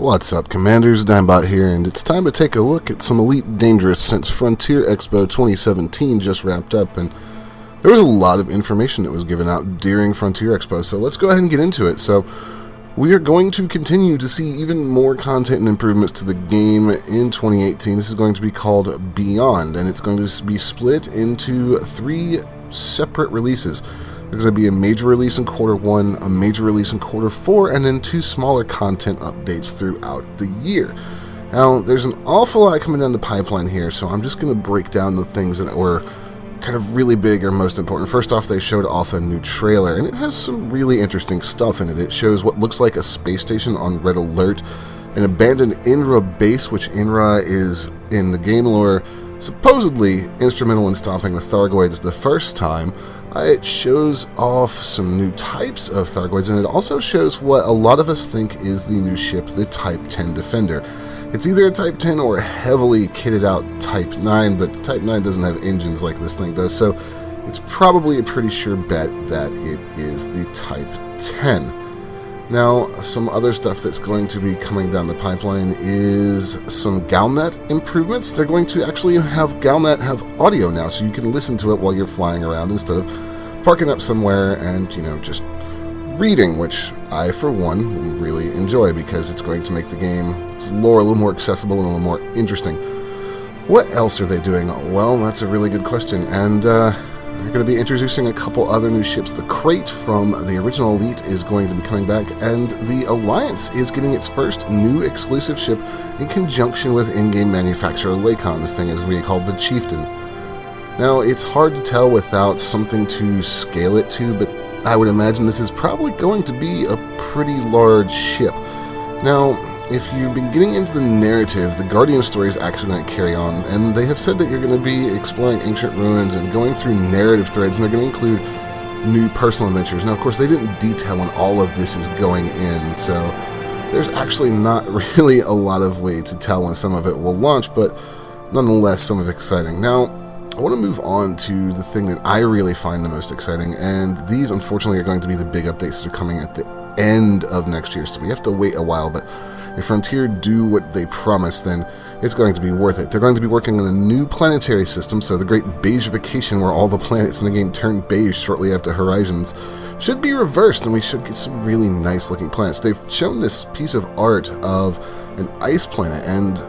What's up, Commanders? Dimebot here, and it's time to take a look at some Elite Dangerous since Frontier Expo 2017 just wrapped up, and there was a lot of information that was given out during Frontier Expo, so let's go ahead and get into it. So, we are going to continue to see even more content and improvements to the game in 2018. This is going to be called Beyond, and it's going to be split into 3 separate releases. There's going to be a major release in Q1, a major release in Q4, and then 2 smaller content updates throughout the year. Now, there's an awful lot coming down the pipeline here, so I'm just going to break down the things that were kind of really big or most important. First off, they showed off a new trailer, and it has some really interesting stuff in it. It shows what looks like a space station on Red Alert, an abandoned INRA base, which INRA is, in the game lore, supposedly instrumental in stopping the Thargoids the first time. It shows off some new types of Thargoids, and it also shows what a lot of us think is the new ship, the Type 10 Defender. It's either a Type 10 or a heavily kitted out Type 9, but the Type 9 doesn't have engines like this thing does, so it's probably a pretty sure bet that it is the Type 10. Now, some other stuff that's going to be coming down the pipeline is some Galnet improvements. They're going to actually have Galnet have audio now, so you can listen to it while you're flying around instead of parking up somewhere and, just reading, which I, for one, really enjoy because it's going to make the game's lore a little more accessible and a little more interesting. What else are they doing? Well, that's a really good question, and they're going to be introducing a couple other new ships. The Crate from the original Elite is going to be coming back, and the Alliance is getting its first new exclusive ship in conjunction with in-game manufacturer Lakon. This thing is going to be called the Chieftain. Now, it's hard to tell without something to scale it to, but I would imagine this is probably going to be a pretty large ship. Now, if you've been getting into the narrative, the Guardian story is actually going to carry on, and they have said that you're going to be exploring ancient ruins and going through narrative threads, and they're going to include new personal adventures. Now, of course, they didn't detail when all of this is going in, so there's actually not really a lot of way to tell when some of it will launch, but nonetheless, some of it exciting. Now, I want to move on to the thing that I really find the most exciting, and these, unfortunately, are going to be the big updates that are coming at the end of next year, so we have to wait a while, but if Frontier do what they promise, then it's going to be worth it. They're going to be working on a new planetary system, so the great beigification where all the planets in the game turn beige shortly after Horizons should be reversed, and we should get some really nice looking planets. They've shown this piece of art of an ice planet, and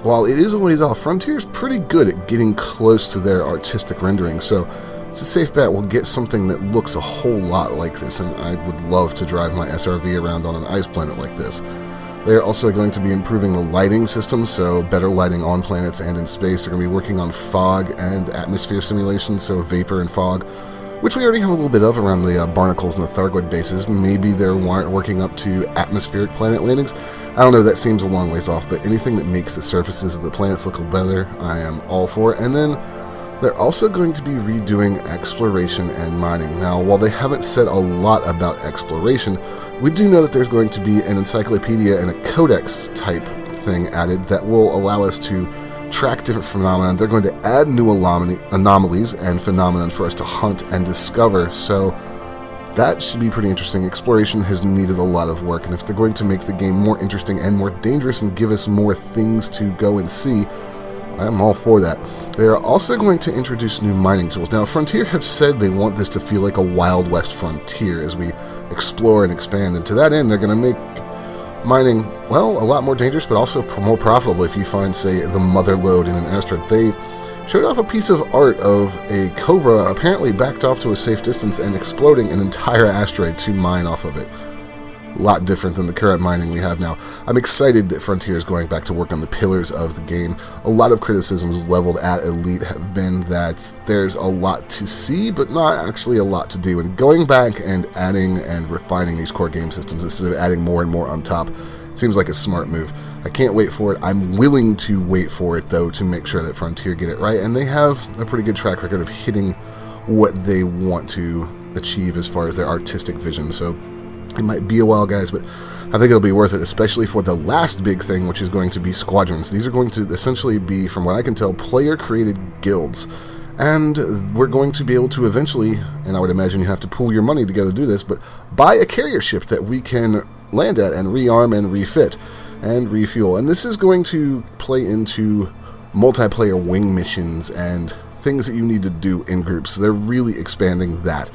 while it is a ways off, Frontier's pretty good at getting close to their artistic rendering, so it's a safe bet we'll get something that looks a whole lot like this, and I would love to drive my SRV around on an ice planet like this. They're also going to be improving the lighting system, so better lighting on planets and in space. They're going to be working on fog and atmosphere simulation, so vapor and fog, which we already have a little bit of around the Barnacles and the Thargoid bases. Maybe they're working up to atmospheric planet landings. I don't know, that seems a long ways off, but anything that makes the surfaces of the planets look better, I am all for. And then they're also going to be redoing exploration and mining. Now, while they haven't said a lot about exploration, we do know that there's going to be an encyclopedia and a codex type thing added that will allow us to track different phenomena. They're going to add new anomalies and phenomena for us to hunt and discover, so that should be pretty interesting. Exploration has needed a lot of work, and if they're going to make the game more interesting and more dangerous and give us more things to go and see, I'm all for that. They are also going to introduce new mining tools. Now, Frontier have said they want this to feel like a Wild West frontier as we explore and expand, and to that end, they're going to make mining, well, a lot more dangerous, but also more profitable if you find, say, the mother lode in an asteroid. They showed off a piece of art of a Cobra apparently backed off to a safe distance and exploding an entire asteroid to mine off of it. A lot different than the current mining we have now. I'm excited that Frontier is going back to work on the pillars of the game. A lot of criticisms leveled at Elite have been that there's a lot to see, but not actually a lot to do. And going back and adding and refining these core game systems instead of adding more and more on top seems like a smart move. I can't wait for it. I'm willing to wait for it, though, to make sure that Frontier get it right. And they have a pretty good track record of hitting what they want to achieve as far as their artistic vision. So it might be a while, guys, but I think it'll be worth it, especially for the last big thing, which is going to be squadrons. These are going to essentially be, from what I can tell, player-created guilds. And we're going to be able to eventually, and I would imagine you have to pool your money together to do this, but buy a carrier ship that we can land at and rearm and refit and refuel. And this is going to play into multiplayer wing missions and things that you need to do in groups. So they're really expanding that.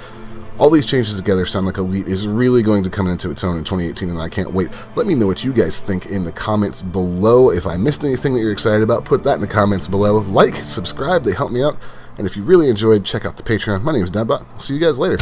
All these changes together sound like Elite is really going to come into its own in 2018, and I can't wait. Let me know what you guys think in the comments below. If I missed anything that you're excited about, put that in the comments below. Like, subscribe, they help me out. And if you really enjoyed, check out the Patreon. My name is Danbot. I'll see you guys later.